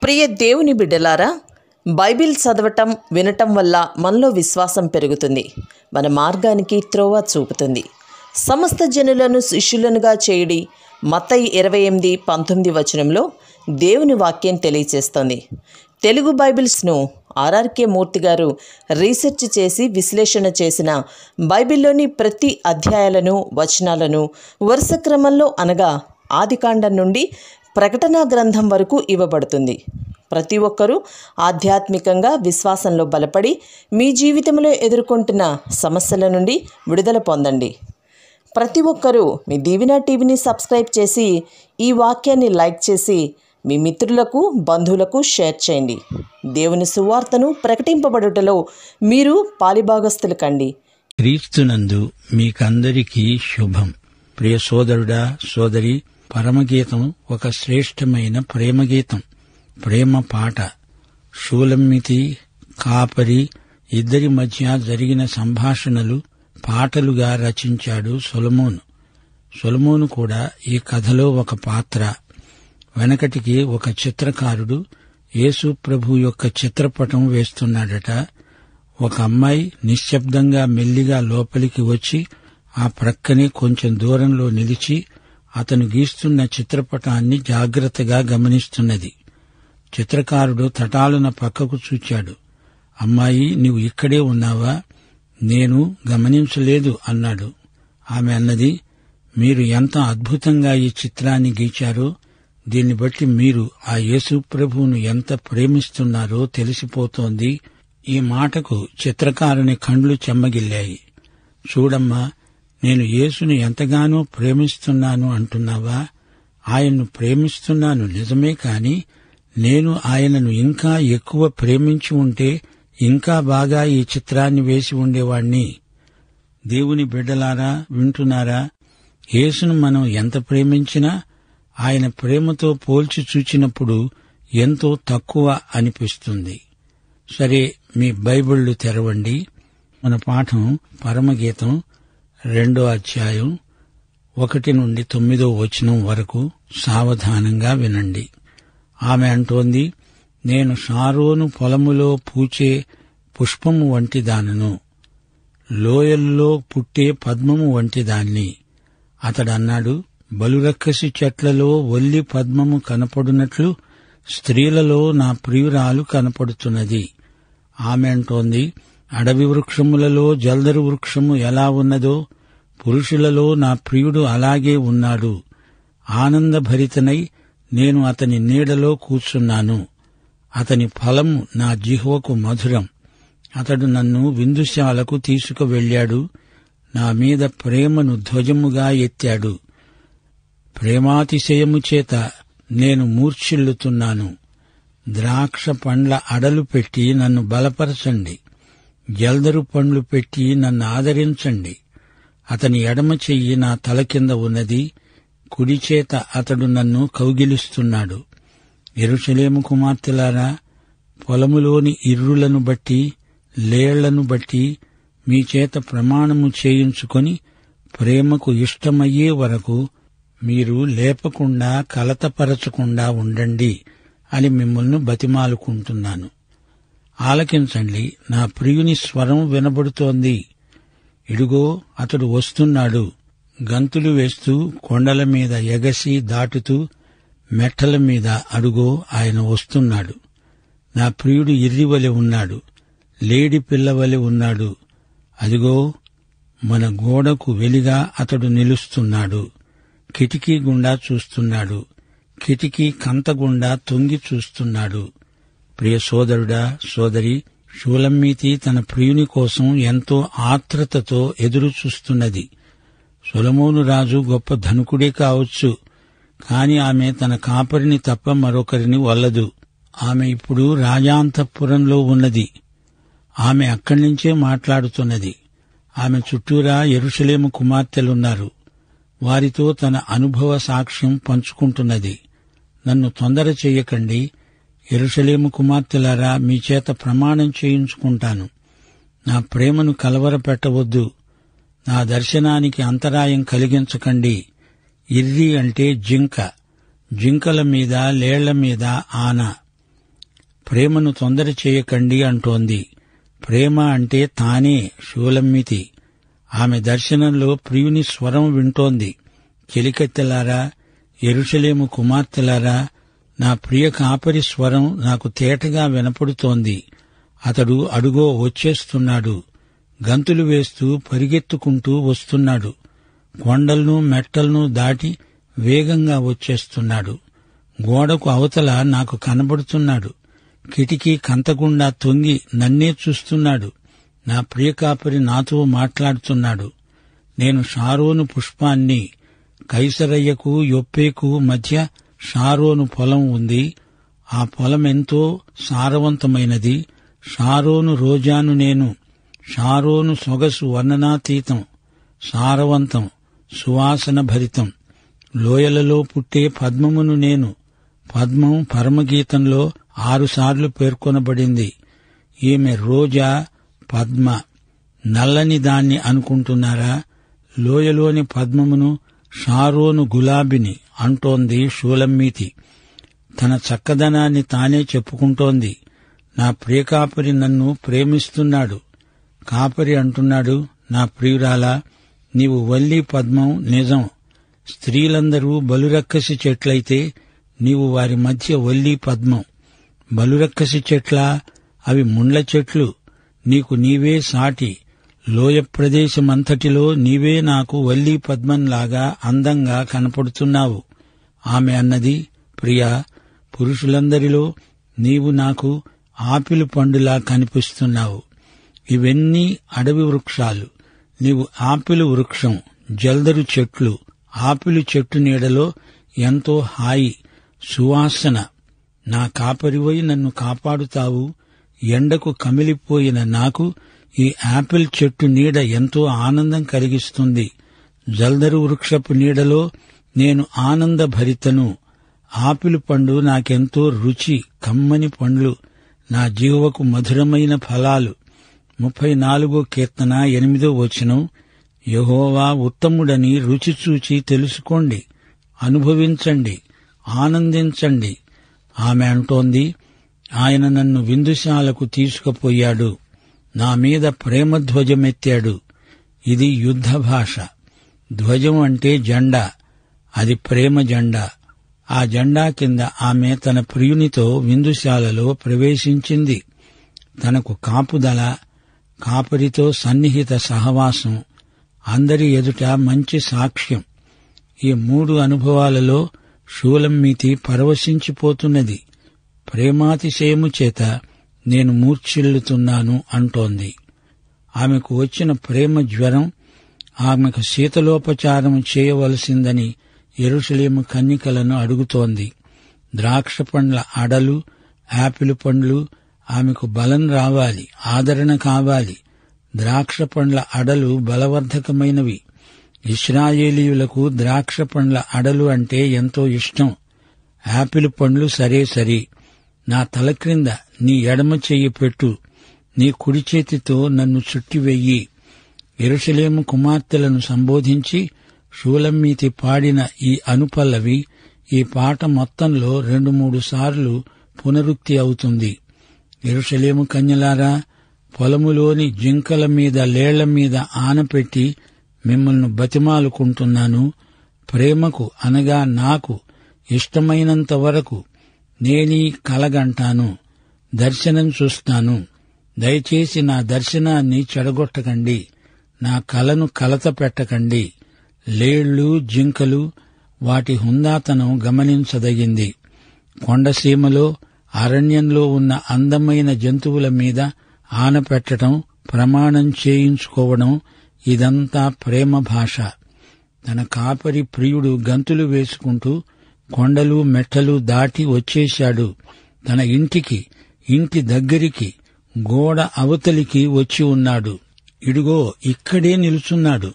ప్రియ దేవుని బిడ్డలారా, బైబిల్ చదవటం వినటం వల్ల మనలో విశ్వాసం పెరుగుతుంది. మన మార్గానికి త్రోవ చూపుతుంది. సమస్త జనులను శిష్యులనుగా చేయుడి మత్తయి 28:19 వచనంలో దేవుని వాక్యం తెలియచేస్తోంది. తెలుగు బైబిల్స్ను ఆర్ఆర్కే మూర్తి గారు రీసెర్చ్ చేసి విశ్లేషణ చేసిన బైబిల్లోని ప్రతి అధ్యాయాలను వచనాలను వరుస క్రమంలో అనగా ఆదికాండం నుండి ప్రకటనా గ్రంథం వరకు ఇవ్వబడుతుంది. ప్రతి ఒక్కరూ ఆధ్యాత్మికంగా విశ్వాసంలో బలపడి మీ జీవితంలో ఎదుర్కొంటున్న సమస్యల నుండి విడుదల పొందండి. ప్రతి ఒక్కరూ మీ దీవెన టీవీని సబ్స్క్రైబ్ చేసి ఈ వాక్యాన్ని లైక్ చేసి మీ మిత్రులకు బంధువులకు షేర్ చేయండి. దేవుని సువార్తను ప్రకటింపబడుటలో మీరు పాలిభాగస్తులు కండి. క్రీస్తునందు మీకందరికీ శుభం. ప్రియ సోదరుడా, సోదరి, పరమగీతం ఒక శ్రేష్టమైన ప్రేమగీతం, ప్రేమ పాట. షూలమ్మితి, కాపరి ఇద్దరి మధ్య జరిగిన సంభాషణలు పాటలుగా రచించాడు సొలొమోను. సొలొమోను కూడా ఈ కథలో ఒక పాత్ర. వెనకటికి ఒక చిత్రకారుడు యేసు ప్రభు యొక్క చిత్రపటం వేస్తున్నాడట. ఒక అమ్మాయి నిశ్శబ్దంగా మెల్లిగా లోపలికి వచ్చి ఆ ప్రక్కనే కొంచెం దూరంలో నిలిచి అతను గీస్తున్న చిత్రపటాన్ని జాగ్రత్తగా గమనిస్తున్నది. చిత్రకారుడు తటాలున పక్కకు చూచాడు. అమ్మాయి, నీవు ఇక్కడే ఉన్నావా? నేను గమనించలేదు అన్నాడు. ఆమె అన్నది, మీరు ఎంత అద్భుతంగా ఈ చిత్రాన్ని గీచారో, దీన్ని బట్టి మీరు ఆ యేసు ప్రభువును ఎంత ప్రేమిస్తున్నారో తెలిసిపోతోంది. ఈ మాటకు చిత్రకారుని కండ్లు చెమ్మగిల్లాయి. చూడమ్మా, నేను యేసుని ఎంతగానో ప్రేమిస్తున్నాను అంటున్నావా? ఆయన్ను ప్రేమిస్తున్నాను నిజమే, కాని నేను ఆయనను ఇంకా ఎక్కువ ప్రేమించి ఉంటే ఇంకా బాగా ఈ చిత్రాన్ని వేసి ఉండేవాణ్ణి. దేవుని బిడ్డలారా, వింటున్నారా? యేసును మనం ఎంత ప్రేమించినా ఆయన ప్రేమతో పోల్చి చూచినప్పుడు ఎంతో తక్కువ అనిపిస్తుంది. సరే, మీ బైబిళ్లు తెరవండి. మన పాఠం పరమగీతం 2వ అధ్యాయం 1 నుండి 9వ వచనం వరకు సావధానంగా వినండి. ఆమె అంటోంది, నేను షారోను పొలములో పూచే పుష్పము వంటి దానను, లోయల్లో పుట్టే పద్మము వంటి దాన్ని. అతడన్నాడు, బలురక్కసి చెట్లలో ఒల్లి పద్మము కనపడునట్లు స్త్రీలలో నా ప్రియురాలు కనపడుతున్నది. ఆమె అంటోంది, అడవి వృక్షములలో జల్దరు వృక్షము ఎలా ఉన్నదో పురుషులలో నా ప్రియుడు అలాగే ఉన్నాడు. ఆనందభరితనై నేను అతని నీడలో కూర్చున్నాను. అతని ఫలము నా జిహ్వకు మధురం. అతడు నన్ను విందుశాలకు తీసుకువెళ్ళాడు. నా మీద ప్రేమను ధ్వజముగా ఎత్తాడు. ప్రేమాతిశయము చేత నేను మూర్ఛిల్లుతున్నాను. ద్రాక్ష పండ్ల అడలు పెట్టి నన్ను బలపరచండి. జల్దరు పండ్లు పెట్టి నన్ను ఆదరించండి. అతని ఎడమ చెయ్యి నా తల కింద ఉన్నది, కుడిచేత అతడు నన్ను కౌగిలిస్తున్నాడు. యెరూషలేము కుమార్తెలారా, పొలములోని ఇర్రులను బట్టి లేళ్లను బట్టి మీ చేత ప్రమాణము చేయించుకొని ప్రేమకు ఇష్టమయ్యే వరకు మీరు లేపకుండా కలతపరచకుండా ఉండండి అని మిమ్మల్ని బతిమాలుకుంటున్నాను. ఆలకించండి, నా ప్రియుని స్వరం వినబడుతోంది. ఇడుగో, అతడు వస్తున్నాడు. గంతులు వేస్తూ కొండల మీద ఎగసి దాటుతూ మెట్టల మీద అడుగో ఆయన వస్తున్నాడు. నా ప్రియుడు ఇర్రివలె ఉన్నాడు, లేడి పిల్లవలె ఉన్నాడు. అదిగో, మన గోడకు వెలిగా అతడు నిలుస్తున్నాడు. కిటికీ గుండా చూస్తున్నాడు. కిటికీ కంతగుండా తొంగి చూస్తున్నాడు. ప్రియ సోదరుడా, సోదరి, షూలమ్మితి తన ప్రియుని కోసం ఎంతో ఆత్రతతో ఎదురు చూస్తున్నది. సొలొమోను రాజు గొప్ప ధనుకుడే కావచ్చు, కాని ఆమె తన కాపరిని తప్ప మరొకరిని వల్లదు. ఆమె ఇప్పుడు రాజాంతఃపురంలో ఉన్నది. ఆమె అక్కడి నుంచే మాట్లాడుతున్నది. ఆమె చుట్టూరా యెరూషలేము కుమార్తెలున్నారు. వారితో తన అనుభవ సాక్ష్యం పంచుకుంటున్నది. నన్ను తొందర చెయ్యకండి. యెరూషలేము కుమార్తెలారా, మీ చేత ప్రమాణం చేయించుకుంటాను. నా ప్రేమను కలవరపెట్టవద్దు. నా దర్శనానికి అంతరాయం కలిగించకండి. ఇర్రి అంటే జింక, జింకల మీద లేళ్ల మీద ఆన. ప్రేమను తొందర చేయకండి అంటోంది. ప్రేమ అంటే తానే షూలమ్మితి. ఆమె దర్శనంలో ప్రియుని స్వరం వింటోంది. చెలికత్తెలారా, యెరూషలేము కుమార్తెలారా, నా ప్రియ కాపరి స్వరం నాకు తేటగా వినపడుతోంది. అతడు అడుగో వచ్చేస్తున్నాడు. గంతులు వేస్తూ పరిగెత్తుకుంటూ వస్తున్నాడు. కొండలను మెట్టలను దాటి వేగంగా వచ్చేస్తున్నాడు. గోడకు అవతల నాకు కనబడుతున్నాడు. కిటికీ కంతకుండా తొంగి నన్నే చూస్తున్నాడు. నా ప్రియకాపరి నాతో మాట్లాడుతున్నాడు. నేను షారోను పుష్పాన్ని. కైసరయ్యకు యొప్పేకు మధ్య షారోను పొలం ఉంది. ఆ పొలమెంతో సారవంతమైనది. షారోను రోజాను నేను. షారోను సొగసు వర్ణనాతీతం, సారవంతం, సువాసన భరితం. లోయలలో పుట్టే పద్మమును నేను. పద్మం పరమగీతంలో 6 సార్లు పేర్కొనబడింది. ఈమె రోజా, పద్మ. నల్లని దాన్ని అనుకుంటున్నారా? లోయలోని పద్మమును, షారోను గులాబిని అంటోంది షూలమ్మీతి. తన చక్కదనాన్ని తానే చెప్పుకుంటోంది. నా ప్రియకాపరి నన్ను ప్రేమిస్తున్నాడు. కాపరి అంటున్నాడు, నా ప్రియురాలా, నీవు వల్లి పద్మం నిజం. స్త్రీలందరూ బలురక్కసి చెట్లయితే నీవు వారి మధ్య వల్లి పద్మం. బలురక్కసి చెట్లా? అవి ముండ్ల చెట్లు. నీకు నీవే సాటి. లోయ ప్రదేశమంతటిలో నీవే నాకు వల్లి పద్మంలాగా అందంగా కనపడుతున్నావు. ఆమె అన్నది, ప్రియా, పురుషులందరిలో నీవు నాకు ఆపిలు పండులా కనిపిస్తున్నావు. ఇవన్నీ అడవి వృక్షాలు. నీవు ఆపిలు వృక్షం, జల్దరు చెట్లు. ఆపిలు చెట్టు నీడలో ఎంతో హాయి, సువాసన. నా కాపరివై నన్ను కాపాడుతావు. ఎండకు కమిలిపోయిన నాకు ఈ ఆపిల్ చెట్టు నీడ ఎంతో ఆనందం కలిగిస్తుంది. జల్దరు వృక్షపు నీడలో నేను ఆనందభరితను. ఆపిలు పండు నాకెంతో రుచి, కమ్మని పండ్లు, నా జీవకు మధురమైన ఫలాలు. 34వ కీర్తన 8వ వచనం. యెహోవా ఉత్తముడని రుచిచూచి తెలుసుకోండి, అనుభవించండి, ఆనందించండి. ఆమె అంటోంది, ఆయన నన్ను విందుశాలకు తీసుకుపోయాడు. నా మీద ప్రేమధ్వజమెత్తాడు. ఇది యుద్ధ భాష. ధ్వజం అంటే జెండా. అది ప్రేమ జెండా. ఆ జెండా కింద ఆమె తన ప్రియునితో విందుశాలలో ప్రవేశించింది. తనకు కాపుదల, కాపరితో సన్నిహిత సహవాసం, అందరి ఎదుట మంచి సాక్ష్యం. ఈ 3 అనుభవాలలో షూలమ్మీతి పరవశించిపోతున్నది. ప్రేమాతిశయము చేత నేను మూర్ఛిల్లుతున్నాను అంటోంది. ఆమెకు వచ్చిన ప్రేమ జ్వరం ఆమెకు శీతలోపచారం చేయవలసిందని యెరూషలేము కన్నికలను అడుగుతోంది. ద్రాక్ష పండ్ల అడలు, యాపిల్ పండ్లు ఆమెకు బలం రావాలి, ఆదరణ కావాలి. ద్రాక్ష పండ్ల అడలు బలవర్ధకమైనవి. ఇశ్రాయేలీయులకు ద్రాక్ష పండ్ల అడలు అంటే ఎంతో ఇష్టం. యాపిల్ పండ్లు సరే. నా తల క్రింద నీ ఎడమ చెయ్యి పెట్టు, నీ కుడి చేతితో నన్ను చుట్టివెయ్యి. యెరూషలేము కుమార్తెలను సంబోధించి షూలమ్మీతి పాడిన ఈ అనుపల్లవి ఈ పాట మొత్తంలో 2-3 సార్లు పునరుక్తి అవుతుంది. యెరూషలేము కన్యలారా, పొలములోని జింకల మీద, లేళ్ల మీద ఆనపెట్టి మిమ్మల్ని బతిమాలుకుంటున్నాను. ప్రేమకు అనగా నాకు ఇష్టమైనంత వరకు నేనీ కలగంటాను, దర్శనం చూస్తాను. దయచేసి నా దర్శనాన్ని చెడగొట్టకండి, నా కలను కలత పెట్టకండి. లేళ్లు, జింకలు, వాటి హుందాతనం గమనించదగింది. కొండసీమలో, అరణ్యంలో ఉన్న అందమైన జంతువుల మీద ఆనపెట్టడం, ప్రమాణం చేయించుకోవడం, ఇదంతా ప్రేమ భాష. తన కాపరి ప్రియుడు గంతులు వేసుకుంటూ కొండలు మెట్టలు దాటి వచ్చేశాడు. తన ఇంటికి, ఇంటి దగ్గరికి, గోడ అవతలికి వచ్చి ఉన్నాడు. ఇడుగో ఇక్కడే నిలుచున్నాడు.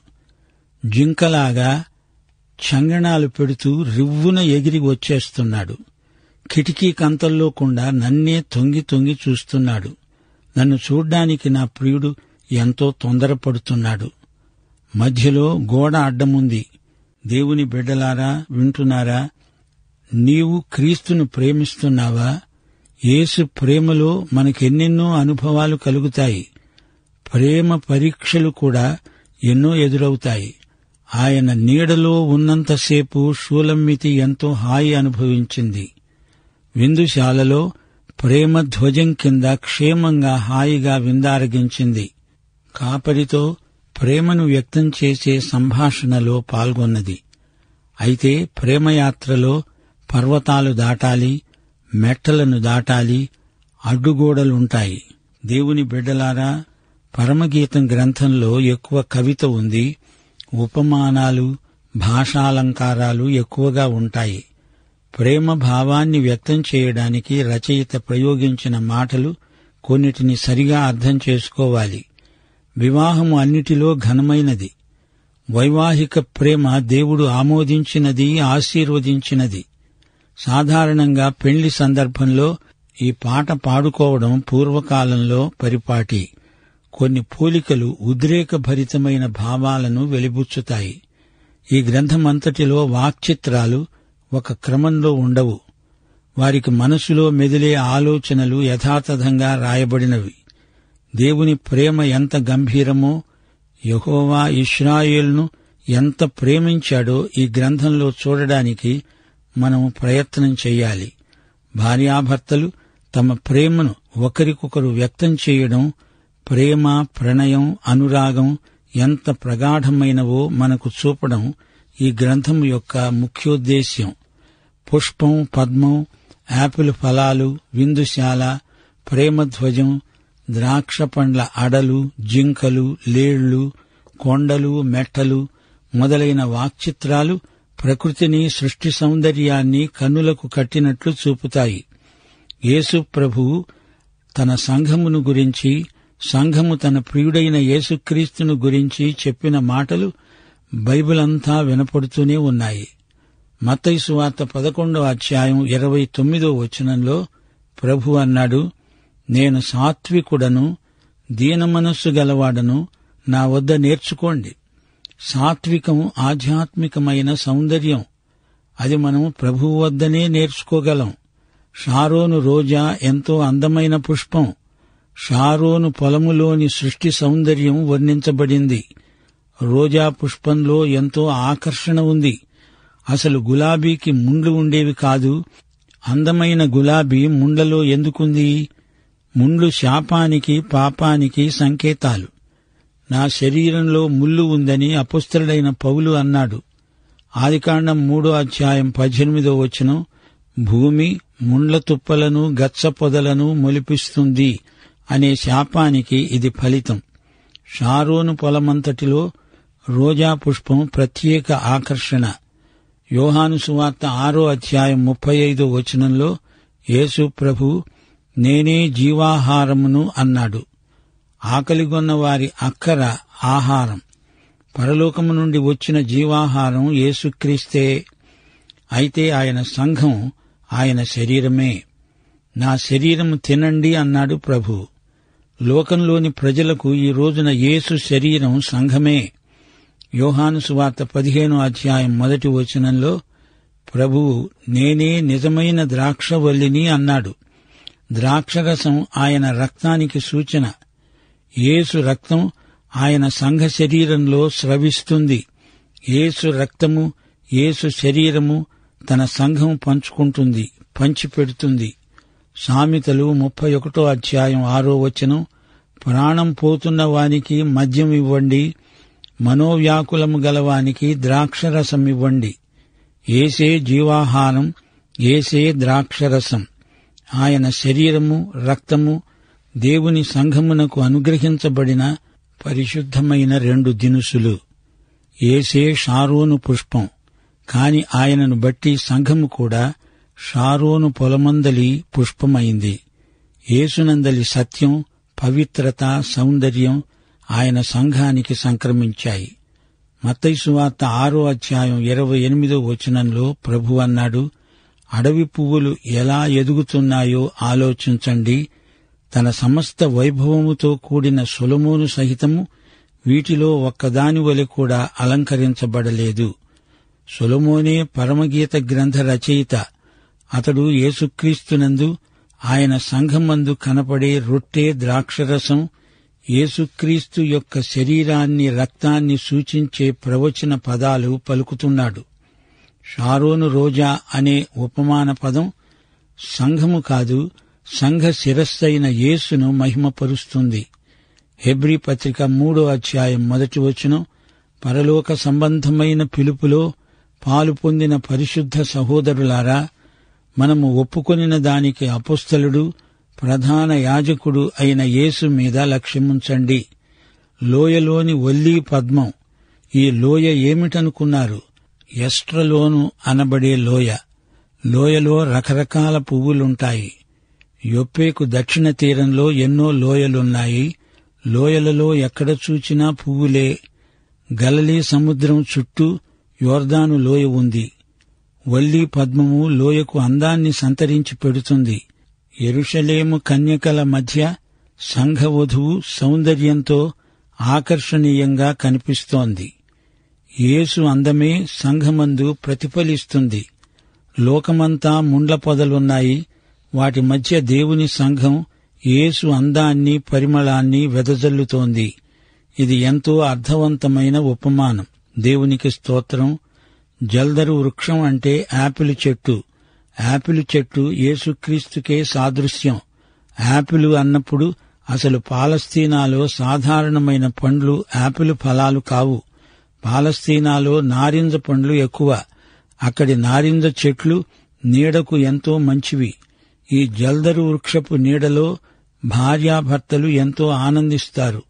జింకలాగా చంగణాలు పెడుతూ రివ్వున ఎగిరి వచ్చేస్తున్నాడు. కిటికీ కంతల్లో కూడా నన్నే తొంగి తొంగి చూస్తున్నాడు. నన్ను చూడ్డానికి నా ప్రియుడు ఎంతో తొందరపడుతున్నాడు. మధ్యలో గోడ అడ్డముంది. దేవుని బిడ్డలారా, వింటున్నారా? నీవు క్రీస్తును ప్రేమిస్తున్నావా? యేసు ప్రేమలో మనకెన్నెన్నో అనుభవాలు కలుగుతాయి. ప్రేమ పరీక్షలు కూడా ఎన్నో ఎదురవుతాయి. ఆయన నీడలో ఉన్నంతసేపు షూలమ్మితి ఎంతో హాయి అనుభవించింది. విందుశాలలో ప్రేమ ధ్వజం కింద క్షేమంగా హాయిగా విందారగించింది. కాపరితో ప్రేమను వ్యక్తం చేసే సంభాషణలో పాల్గొన్నది. అయితే ప్రేమయాత్రలో పర్వతాలు దాటాలి, మెట్టలను దాటాలి, అడ్డుగోడలుంటాయి. దేవుని బిడ్డలారా, పరమగీతం గ్రంథంలో ఎక్కువ కవిత ఉంది. ఉపమానాలు, భాషాలంకారాలు ఎక్కువగా ఉంటాయి. ప్రేమ భావాన్ని వ్యక్తం చేయడానికి రచయిత ప్రయోగించిన మాటలు కొన్నిటిని సరిగా అర్థం చేసుకోవాలి. వివాహము అన్నిటిలో ఘనమైనది. వైవాహిక ప్రేమ దేవుడు ఆమోదించినది, ఆశీర్వదించినది. సాధారణంగా పెండ్లి సందర్భంలో ఈ పాట పాడుకోవడం పూర్వకాలంలో పరిపాటి. కొన్ని పోలికలు ఉద్రేకభరితమైన భావాలను వెలిబుచ్చుతాయి. ఈ గ్రంథమంతటిలో వాక్చిత్రాలు ఒక క్రమంలో ఉండవు. వారికి మనసులో మెదిలే ఆలోచనలు యథాతథంగా రాయబడినవి. దేవుని ప్రేమ ఎంత గంభీరమో, యెహోవా ఇశ్రాయేలును ఎంత ప్రేమించాడో ఈ గ్రంథంలో చూడడానికి మనం ప్రయత్నం చెయ్యాలి. భార్యాభర్తలు తమ ప్రేమను ఒకరికొకరు వ్యక్తం చేయడం, ప్రేమ, ప్రణయం, అనురాగం ఎంత ప్రగాఢమైనవో మనకు చూపడం ఈ గ్రంథం యొక్క ముఖ్యోద్దేశ్యం. పుష్పం, పద్మం, యాపిల్ ఫలాలు, విందుశాల, ప్రేమధ్వజం, ద్రాక్ష పండ్ల అడలు, జింకలు, లేళ్లు, కొండలు, మెట్టలు మొదలైన వాక్చిత్రాలు ప్రకృతిని, సృష్టి సౌందర్యాన్ని కన్నులకు కట్టినట్లు చూపుతాయి. యేసు ప్రభువు తన సంఘమును గురించి, సంఘము తన ప్రియుడైన యేసుక్రీస్తును గురించి చెప్పిన మాటలు బైబిల్ అంతా వినపడుతూనే ఉన్నాయి. మత్తయి సువార్త 11వ అధ్యాయం 29వ వచనంలో ప్రభు అన్నాడు, నేను సాత్వికుడను, దీనమనస్సు గలవాడను, నా వద్ద నేర్చుకోండి. సాత్వికం ఆధ్యాత్మికమైన సౌందర్యం. అది మనం ప్రభువు వద్దనే నేర్చుకోగలం. షారోను రోజా ఎంతో అందమైన పుష్పం. షారోను పొలములోని సృష్టి సౌందర్యం వర్ణించబడింది. రోజా పుష్పంలో ఎంతో ఆకర్షణ ఉంది. అసలు గులాబీకి ముండ్లు ఉండేవి కాదు. అందమైన గులాబీ ముండ్లలో ఎందుకుంది? ముండ్లు శాపానికి, పాపానికి సంకేతాలు. నా శరీరంలో ముళ్ళు ఉందని అపుస్తలుడైన పౌలు అన్నాడు. ఆదికాండం 3వ అధ్యాయం 18వ వచనం, భూమి ముండ్ల తుప్పలను, గచ్చ పొదలను మొలిపిస్తుంది అనే శాపానికి ఇది ఫలితం. షారోను పొలమంతటిలో రోజా పుష్పం ప్రత్యేక ఆకర్షణ. యోహాను సువార్త 6వ అధ్యాయం 35వ వచనంలో యేసు ప్రభు నేనే జీవాహారమును అన్నాడు. ఆకలిగొన్న వారి అక్కర ఆహారం. పరలోకము నుండి వచ్చిన జీవాహారం యేసుక్రీస్తే. అయితే ఆయన సంఘం ఆయన శరీరమే. నా శరీరము తినండి అన్నాడు ప్రభు. లోకంలోని ప్రజలకు ఈ రోజున యేసు శరీరం సంఘమే. యోహాను సువార్త 15వ అధ్యాయం 1వ వచనంలో ప్రభువు నేనే నిజమైన ద్రాక్షవల్లిని అన్నాడు. ద్రాక్షరసం ఆయన రక్తానికి సూచన. యేసు రక్తం ఆయన సంఘ శరీరంలో స్రవిస్తుంది. యేసు రక్తము, యేసు శరీరము తన సంఘం పంచుకుంటుంది, పంచిపెడుతుంది. సామెతలు 31వ అధ్యాయం 6వ వచనం, ప్రాణం పోతున్న వానికి మద్యం ఇవ్వండి, మనోవ్యాకులము గలవానికి ద్రాక్షరసం ఇవ్వండి. ఏసే జీవాహారం, ఏసే ద్రాక్షరసం. ఆయన శరీరము, రక్తము దేవుని సంఘమునకు అనుగ్రహించబడిన పరిశుద్ధమైన 2 దినుసులు. ఏసే షారోను పుష్పం. కాని ఆయనను బట్టి సంఘము కూడా షారోను పొలమందలి పుష్పమైంది. యేసునందలి సత్యం, పవిత్రత, సౌందర్యం ఆయన సంఘానికి సంక్రమించాయి. మత్తయి సువార్త 6వ అధ్యాయం 28వ వచనంలో ప్రభు అన్నాడు, అడవి పువ్వులు ఎలా ఎదుగుతున్నాయో ఆలోచించండి. తన సమస్త వైభవముతో కూడిన సొలొమోను సహితము వీటిలో ఒక్కదాని వలె కూడా అలంకరించబడలేదు. సొలొమోనే పరమగీత గ్రంథ రచయిత. అతడు యేసుక్రీస్తునందు ఆయన సంఘమందు కనపడే రొట్టె ద్రాక్షరసం యేసుక్రీస్తు యొక్క శరీరాన్ని రక్తాన్ని సూచించే ప్రవచన పదాలు పలుకుతున్నాడు. షారోను రోజా అనే ఉపమాన పదం సంఘము కాదు, సంఘ శిరస్సైన యేసును మహిమపరుస్తుంది. హెబ్రీ పత్రిక 3వ అధ్యాయం 1వ వచనం, పరలోక సంబంధమైన పిలుపులో పాలు పొందిన పరిశుద్ధ సహోదరులారా, మనము ఒప్పుకొనిన దానికి అపొస్తలుడు ప్రధాన యాజకుడు అయిన యేసు మీద లక్ష్యముంచండి. లోయలోని ఒల్లీ పద్మం. ఈ లోయ ఏమిటనుకున్నారు? ఎస్ట్రలోను అనబడే లోయ. లోయలో రకరకాల పువ్వులుంటాయి. యొప్పేకు దక్షిణ తీరంలో ఎన్నో లోయలున్నాయి. లోయలలో ఎక్కడ చూచినా పువ్వులే. గలిలీ సముద్రం చుట్టూ యోర్దాను లోయ ఉంది. వల్లీ పద్మము లోయకు అందాన్ని సంతరించి పెడుతుంది. యెరూషలేము కన్యకల మధ్య సంఘవధువు సౌందర్యంతో ఆకర్షణీయంగా కనిపిస్తోంది. యేసు అందమే సంఘమందు ప్రతిఫలిస్తుంది. లోకమంతా ముండ్ల పొదలున్నాయి. వాటి మధ్య దేవుని సంఘం యేసు అందాన్ని పరిమళాన్ని వెదజల్లుతోంది. ఇది ఎంతో అర్థవంతమైన ఉపమానం. దేవునికి స్తోత్రం. జల్దరు వృక్షం అంటే యాపిల్ చెట్టు. యాపిల్ చెట్టు యేసుక్రీస్తుకే సాదృశ్యం. యాపిల్ అన్నప్పుడు అసలు పాలస్తీనాలో సాధారణమైన పండ్లు యాపిల్ ఫలాలు కావు. పాలస్తీనాలో నారింజ పండ్లు ఎక్కువ. అక్కడి నారింజ చెట్లు నీడకు ఎంతో మంచివి. ఈ జల్దరు వృక్షపు నీడలో భార్యాభర్తలు ఎంతో ఆనందిస్తారు.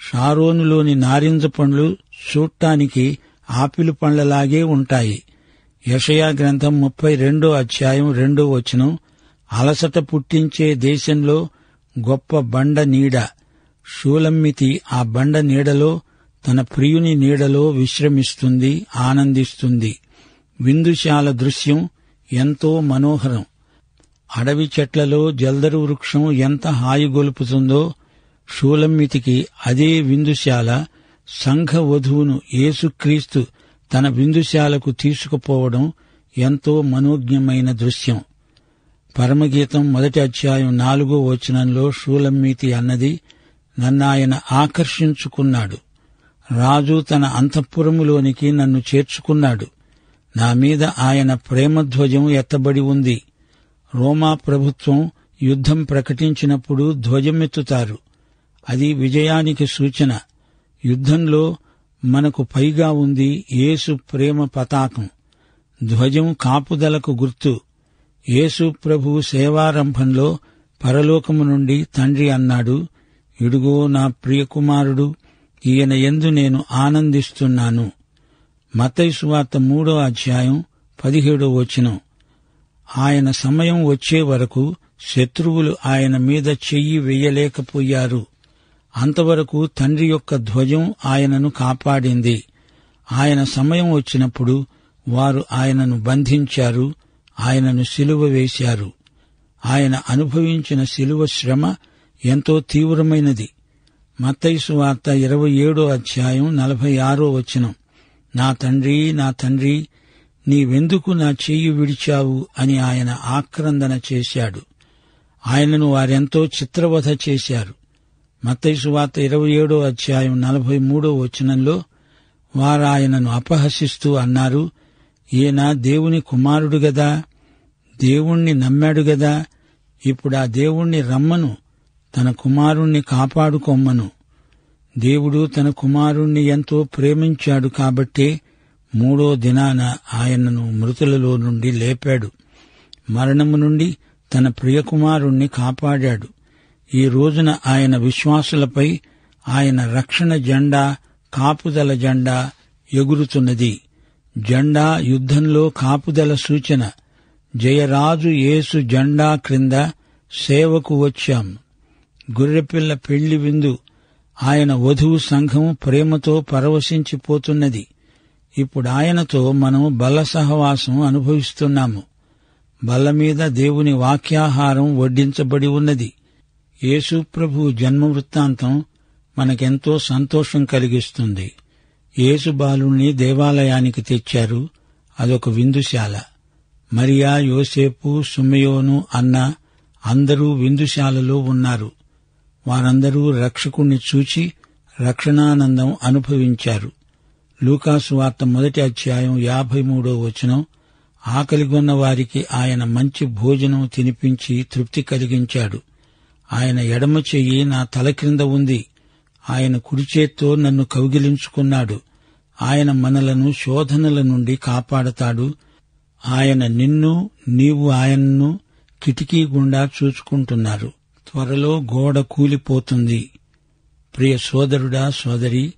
షారోనులోని నారింజ పండ్లు చూడటానికి ఆపిల్ పండ్లలాగే ఉంటాయి. యెషయా గ్రంథం 32వ అధ్యాయం 2వ వచనం, అలసట పుట్టించే దేశంలో గొప్ప బండ నీడ. షూలమ్మితి ఆ బండ నీడలో తన ప్రియుని నీడలో విశ్రమిస్తుంది, ఆనందిస్తుంది. విందుశాల దృశ్యం ఎంతో మనోహరం. అడవి చెట్లలో జల్దరు వృక్షం ఎంత హాయిగొలుపుతుందో, షూలమ్మితికి అదే విందుశాల. సంఘ వధువును యేసుక్రీస్తు తన విందుశాలకు తీసుకుపోవడం ఎంతో మనోజ్ఞమైన దృశ్యం. పరమగీతం 1వ అధ్యాయం 4వ వచనంలో షూలమ్మితి అన్నది, నన్నాయన ఆకర్షించుకున్నాడు. రాజు తన అంతఃపురములోనికి నన్ను చేర్చుకున్నాడు. నా మీద ఆయన ప్రేమధ్వజం ఎత్తబడి ఉంది. రోమా ప్రభుత్వం యుద్ధం ప్రకటించినప్పుడు ధ్వజమెత్తుతారు. అది విజయానికి సూచన. యుద్ధంలో మనకు పైగా ఉంది యేసు ప్రేమ పతాకం. ధ్వజం కాపుదలకు గుర్తు. యేసు ప్రభువు సేవారంభంలో పరలోకము నుండి తండ్రి అన్నాడు, ఇడుగో నా ప్రియకుమారుడు, ఈయన యందు నేను ఆనందిస్తున్నాను. మత్తయి సువార్త 3వ అధ్యాయం 17వ వచనం. ఆయన సమయం వచ్చే వరకు శత్రువులు ఆయన మీద చెయ్యి వెయ్యలేకపోయారు. అంతవరకు తండ్రి యొక్క ధ్వజం ఆయనను కాపాడింది. ఆయన సమయం వచ్చినప్పుడు వారు ఆయనను బంధించారు, ఆయనను సిలువ వేశారు. ఆయన అనుభవించిన సిలువ శ్రమ ఎంతో తీవ్రమైనది. మత్తయి సువార్త 27వ అధ్యాయం 46వ వచనం, నా తండ్రి, నా తండ్రి, నీవెందుకు నా చెయ్యి విడిచావు అని ఆయన ఆక్రందన చేశాడు. ఆయనను వారెంతో చిత్రవధ చేశారు. మత్తయి సువార్త 27వ అధ్యాయం 43వ వచనంలో వారాయనను అపహసిస్తూ అన్నారు, ఈయన దేవుని కుమారుడు గదా, దేవుణ్ణి నమ్మాడు గదా, ఇప్పుడు ఆ దేవుణ్ణి రమ్మను, తన కుమారుణ్ణి కాపాడుకొమ్మను. దేవుడు తన కుమారుణ్ణి ఎంతో ప్రేమించాడు కాబట్టే 3వ దినాన ఆయనను మృతులలో నుండి లేపాడు. మరణము నుండి తన ప్రియకుమారుణ్ణి కాపాడాడు. ఈ రోజున ఆయన విశ్వాసులపై ఆయన రక్షణ జెండా, కాపుదల జెండా ఎగురుతున్నది. జెండా యుద్ధంలో కాపుదల సూచన. జయరాజు యేసు జెండా క్రింద సేవకు వచ్చాం. గొర్రెపిల్ల పెళ్లి విందు. ఆయన వధువు సంఘం ప్రేమతో పరవశించిపోతున్నది. ఇప్పుడు ఆయనతో మనం బల్ల సహవాసం అనుభవిస్తున్నాము. బల్ల మీద దేవుని వాక్యాహారం వడ్డించబడి ఉన్నది. యేసు ప్రభువు జన్మ వృత్తాంతం మనకెంతో సంతోషం కలిగిస్తుంది. యేసు బాలుణ్ణి దేవాలయానికి తెచ్చారు. అదొక విందుశాల. మరియా, యోసేపు, సుమయోను, అన్న, అందరూ విందుశాలలో ఉన్నారు. వారందరూ రక్షకుణ్ణి చూచి రక్షణానందం అనుభవించారు. లూకాసు వార్త 1:53 ఆకలిగొన్న వారికి ఆయన మంచి భోజనం తినిపించి తృప్తి కలిగించాడు. ఆయన ఎడమ చెయ్యి నా తల క్రింద ఉంది. ఆయన కుడిచేత్తో నన్ను కౌగిలించుకున్నాడు. ఆయన మనలను శోధనల నుండి కాపాడతాడు. ఆయన నిన్ను, నీవు ఆయనను కిటికీ గుండా చూచుకుంటున్నారు. త్వరలో గోడ కూలిపోతుంది. ప్రియ సోదరుడా, సోదరి,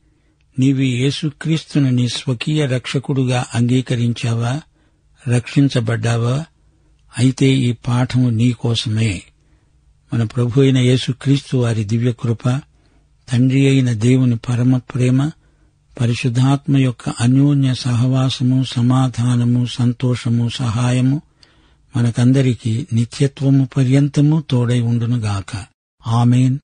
నీవి యేసుక్రీస్తును నీ స్వకీయ రక్షకుడుగా అంగీకరించావా? రక్షించబడ్డావా? అయితే ఈ పాఠము నీకోసమే. మన ప్రభు అయిన యేసుక్రీస్తు వారి దివ్యకృప, తండ్రి అయిన దేవుని పరమ ప్రేమ, పరిశుద్ధాత్మ యొక్క అన్యోన్య సహవాసము, సమాధానము, సంతోషము, సహాయము మనకందరికీ నిత్యత్వము పర్యంతము తోడై ఉండునుగాక. ఆమేన్.